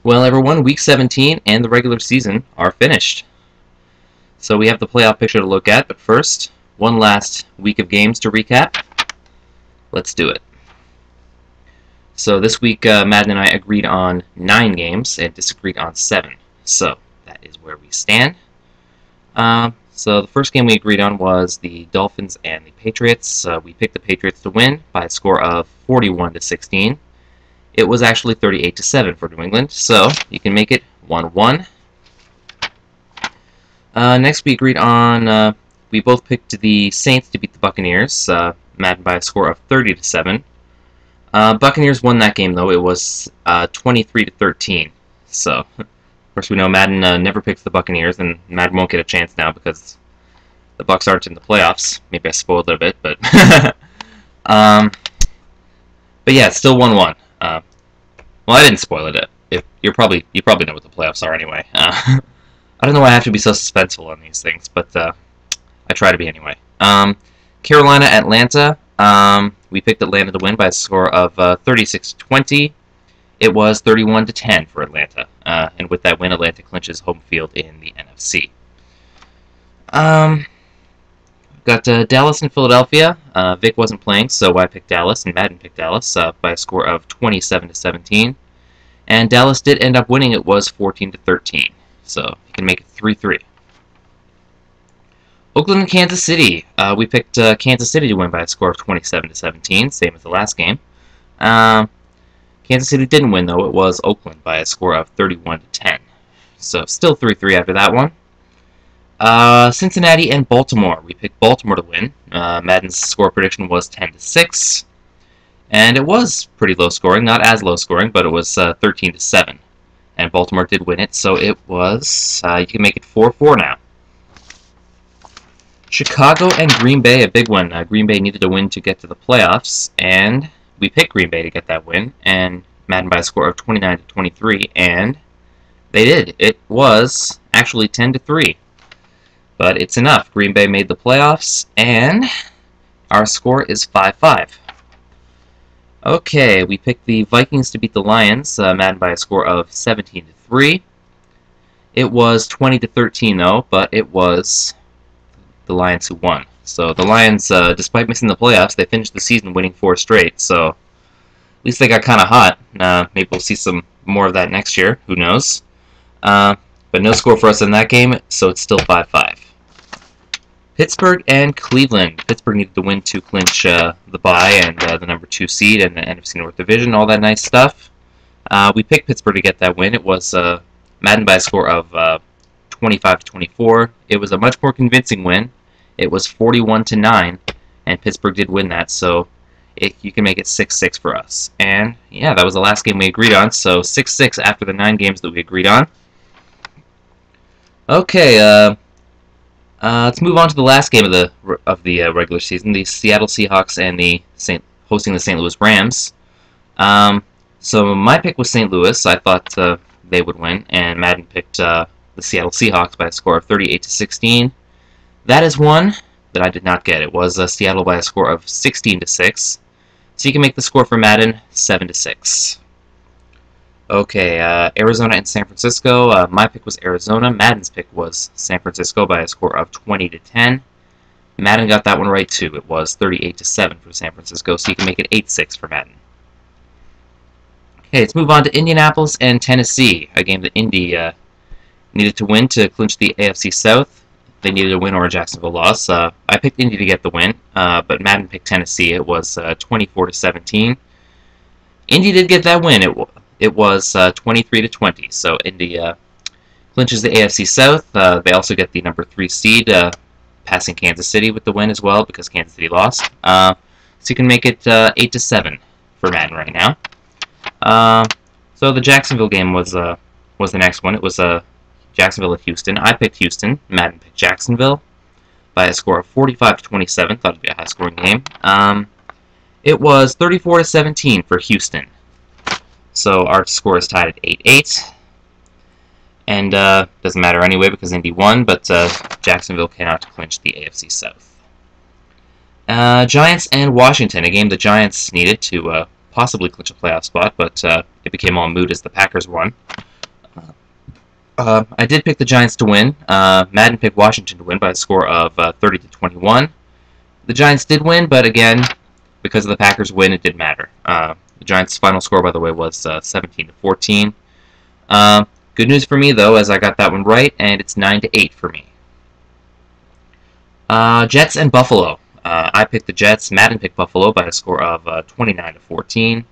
Well, everyone, Week 17 and the regular season are finished. So we have the playoff picture to look at, but first, one last week of games to recap. Let's do it. So this week, Madden and I agreed on 9 games and disagreed on 7. So that is where we stand. So the first game we agreed on was the Dolphins and the Patriots. We picked the Patriots to win by a score of 41-16. It was actually 38-7 for New England, so you can make it 1-1. Next we agreed on, we both picked the Saints to beat the Buccaneers, Madden by a score of 30-7. Buccaneers won that game though. It was 23-13. So, of course, we know Madden never picks the Buccaneers, and Madden won't get a chance now because the Bucs aren't in the playoffs. Maybe I spoiled it a bit, but but yeah, it's still 1-1. Well, I didn't spoil it. You probably know what the playoffs are anyway. I don't know why I have to be so suspenseful on these things, but I try to be anyway. Carolina, Atlanta. We picked Atlanta to win by a score of 36-20. It was 31-10 for Atlanta, and with that win, Atlanta clinches home field in the NFC. Got Dallas and Philadelphia. Vic wasn't playing, so I picked Dallas, and Madden picked Dallas by a score of 27-17. And Dallas did end up winning. It was 14-13, so you can make it 3-3. Oakland and Kansas City. We picked Kansas City to win by a score of 27-17, same as the last game. Kansas City didn't win, though. It was Oakland by a score of 31-10. So still 3-3 after that one. Cincinnati and Baltimore. We picked Baltimore to win. Madden's score prediction was 10-6. And it was pretty low scoring. Not as low scoring, but it was 13-7. And Baltimore did win it, so it was, you can make it 4-4 now. Chicago and Green Bay, a big one. Green Bay needed to win to get to the playoffs, and we picked Green Bay to get that win, and Madden by a score of 29-23, and they did. It was actually 10-3. But it's enough. Green Bay made the playoffs, and our score is 5-5. Okay, we picked the Vikings to beat the Lions, Madden by a score of 17-3. It was 20-13 though, but it was the Lions who won. So the Lions, despite missing the playoffs, they finished the season winning 4 straight, so at least they got kind of hot. Maybe we'll see some more of that next year, who knows. But no score for us in that game, so it's still 5-5. Pittsburgh and Cleveland. Pittsburgh needed to win to clinch the bye and the number 2 seed and the NFC North Division, all that nice stuff. We picked Pittsburgh to get that win. It was Madden by a score of 25-24. It was a much more convincing win. It was 41-9, and Pittsburgh did win that, so you can make it 6-6 for us. And yeah, that was the last game we agreed on, so 6-6 after the 9 games that we agreed on. Okay, let's move on to the last game of the regular season, the Seattle Seahawks and the hosting the St. Louis Rams. So my pick was St. Louis. I thought they would win, and Madden picked the Seattle Seahawks by a score of 38-16. That is one that I did not get. It was Seattle by a score of 16-6. So you can make the score for Madden 7-6. Okay, Arizona and San Francisco. My pick was Arizona. Madden's pick was San Francisco by a score of 20-10. Madden got that one right too. It was 38-7 for San Francisco, so you can make it 8-6 for Madden. Okay, let's move on to Indianapolis and Tennessee, a game that Indy needed to win to clinch the AFC South. They needed a win or a Jacksonville loss. I picked Indy to get the win, but Madden picked Tennessee. It was 24-17. Indy did get that win. It was 23-20, so Indy clinches the AFC South. They also get the number 3 seed, passing Kansas City with the win as well, because Kansas City lost. So you can make it 8-7 for Madden right now. So the Jacksonville game was the next one. It was Jacksonville at Houston. I picked Houston. Madden picked Jacksonville by a score of 45-27. Thought it'd be a high-scoring game. It was 34-17 for Houston. So our score is tied at 8-8. And doesn't matter anyway because Indy won, but Jacksonville cannot clinch the AFC South. Giants and Washington, a game the Giants needed to possibly clinch a playoff spot, but it became all moot as the Packers won. I did pick the Giants to win. Madden picked Washington to win by a score of 30-21. The Giants did win, but again, because of the Packers' win, it didn't matter. The Giants' final score, by the way, was 17-14. Good news for me, though, as I got that one right, and it's 9-8 for me. Jets and Buffalo. I picked the Jets. Madden picked Buffalo by a score of 29-14.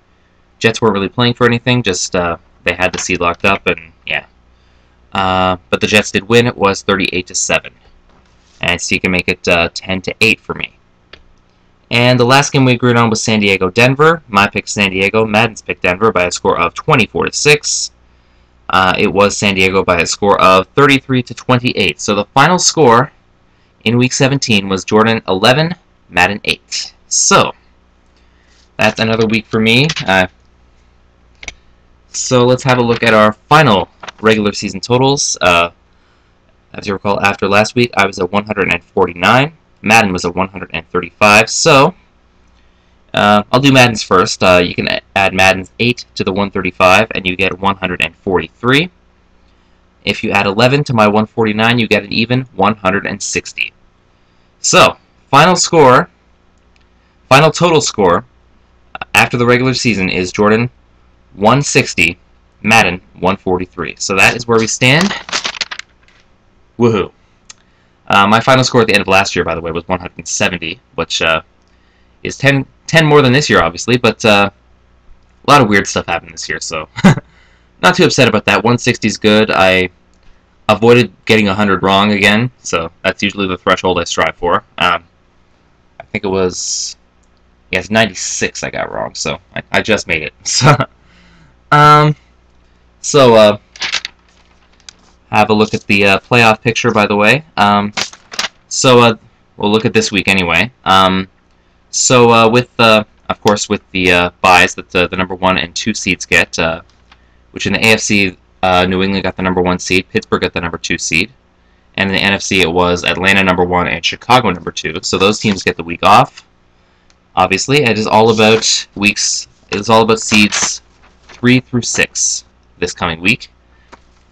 Jets weren't really playing for anything, just they had the seed locked up, and yeah. But the Jets did win. It was 38-7. And so you can make it 10-8 for me. And the last game we agreed on was San Diego-Denver. My pick San Diego. Madden's picked Denver by a score of 24-6. It was San Diego by a score of 33-28. So the final score in Week 17 was Jordan 11, Madden 8. So that's another week for me. So let's have a look at our final regular season totals. As you recall, after last week, I was at 149. Madden was at 135. So I'll do Madden's first. You can add Madden's 8 to the 135, and you get 143. If you add 11 to my 149, you get an even 160. So, final total score after the regular season is Jordan 160, Madden 143. So that is where we stand. Woohoo. My final score at the end of last year, by the way, was 170, which is 10 more than this year, obviously, but a lot of weird stuff happened this year, so not too upset about that. 160 is good. I avoided getting 100 wrong again, so that's usually the threshold I strive for. I think it was, yeah, it's 96 I got wrong, so I just made it. So, have a look at the playoff picture, by the way. We'll look at this week anyway. Of course, with the buys that the number 1 and 2 seeds get, which in the AFC, New England got the number 1 seed, Pittsburgh got the number 2 seed, and in the NFC it was Atlanta number 1 and Chicago number 2. So those teams get the week off. Obviously, it is all about weeks. It is all about seeds 3 through 6 this coming week.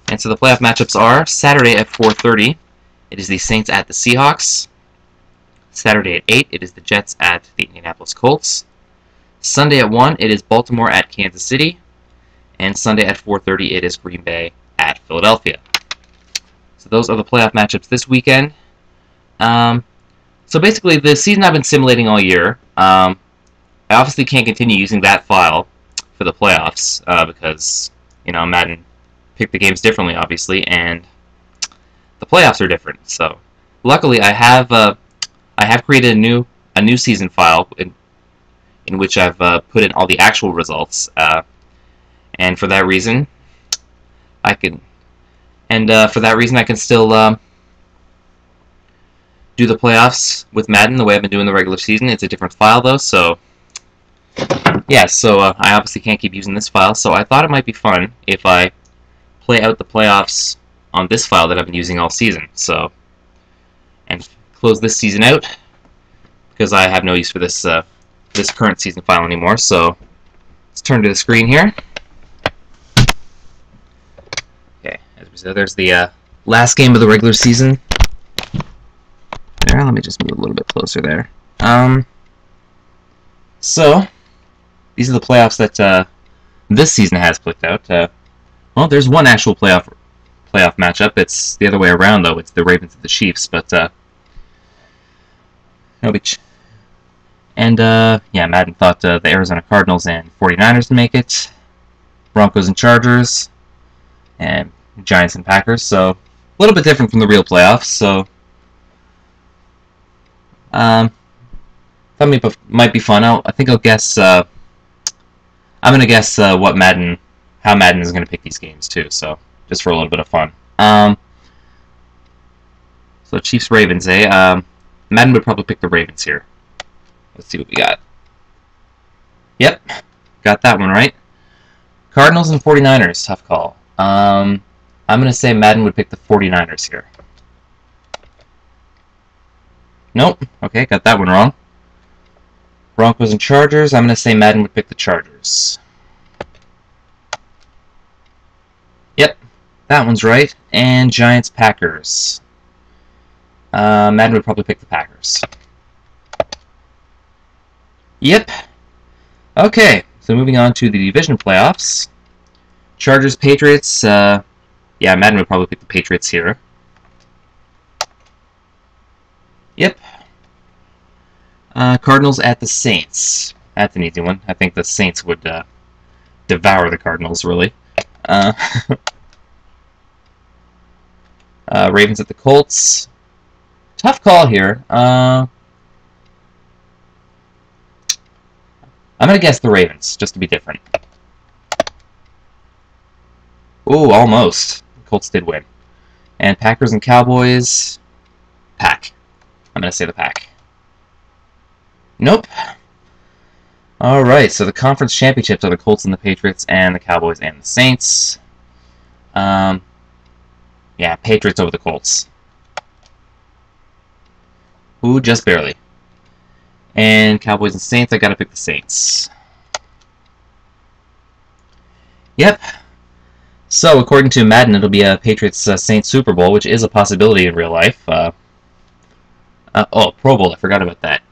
And so the playoff matchups are Saturday at 4:30. It is the Saints at the Seahawks. Saturday at 8, it is the Jets at the Indianapolis Colts. Sunday at 1, it is Baltimore at Kansas City. And Sunday at 4:30, it is Green Bay at Philadelphia. So those are the playoff matchups this weekend. So basically, the season I've been simulating all year, I obviously can't continue using that file for the playoffs because, you know, Madden picked the games differently, obviously, and the playoffs are different. So luckily, I have created a new season file in which I've put in all the actual results, and for that reason, I can still do the playoffs with Madden the way I've been doing the regular season. It's a different file though, so yeah. So I obviously can't keep using this file. So I thought it might be fun if I play out the playoffs on this file that I've been using all season. So, and close this season out because I have no use for this this current season file anymore. So let's turn to the screen here. Okay, as we said, there's the last game of the regular season. There, let me just move a little bit closer there. So these are the playoffs that this season has clicked out. Well, there's one actual playoff matchup. It's the other way around though. It's the Ravens and the Chiefs, but yeah, Madden thought the Arizona Cardinals and 49ers to make it, Broncos and Chargers, and Giants and Packers. So a little bit different from the real playoffs. So thought might be fun. I think I'll guess. I'm gonna guess how Madden is gonna pick these games too. So just for a little bit of fun. So Chiefs Ravens, Madden would probably pick the Ravens here. Let's see what we got. Yep, got that one right. Cardinals and 49ers, tough call. I'm gonna say Madden would pick the 49ers here. Nope. Okay, got that one wrong. Broncos and Chargers. I'm going to say Madden would pick the Chargers. Yep, that one's right. And Giants-Packers. Madden would probably pick the Packers. Yep. Okay, so moving on to the division playoffs. Chargers-Patriots. Yeah, Madden would probably pick the Patriots here. Yep. Cardinals at the Saints. That's an easy one. I think the Saints would devour the Cardinals, really. Ravens at the Colts. Tough call here. I'm going to guess the Ravens, just to be different. Ooh, almost. The Colts did win. And Packers and Cowboys. Pack. I'm going to say the Pack. Nope. Alright, so the conference championships are the Colts and the Patriots, and the Cowboys and the Saints. Yeah, Patriots over the Colts. Ooh, just barely. And Cowboys and Saints, I gotta pick the Saints. Yep. So, according to Madden, it'll be a Patriots-Saints Super Bowl, which is a possibility in real life. Oh, Pro Bowl, I forgot about that.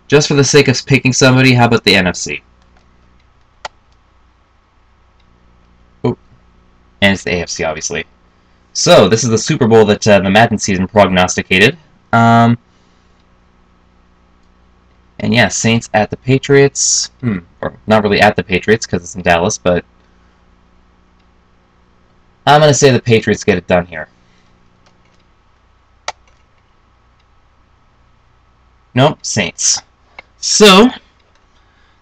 Just for the sake of picking somebody, how about the NFC? Oh, and it's the AFC, obviously. So, this is the Super Bowl that the Madden season prognosticated. And yeah, Saints at the Patriots. Or not really at the Patriots, because it's in Dallas, but I'm going to say the Patriots get it done here. Nope, Saints. So,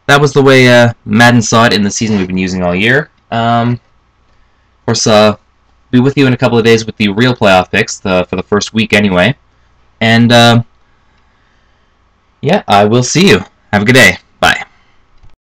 that was the way Madden saw it in the season we've been using all year. Of course, be with you in a couple of days with the real playoff picks for the first week anyway. And, yeah, I will see you. Have a good day.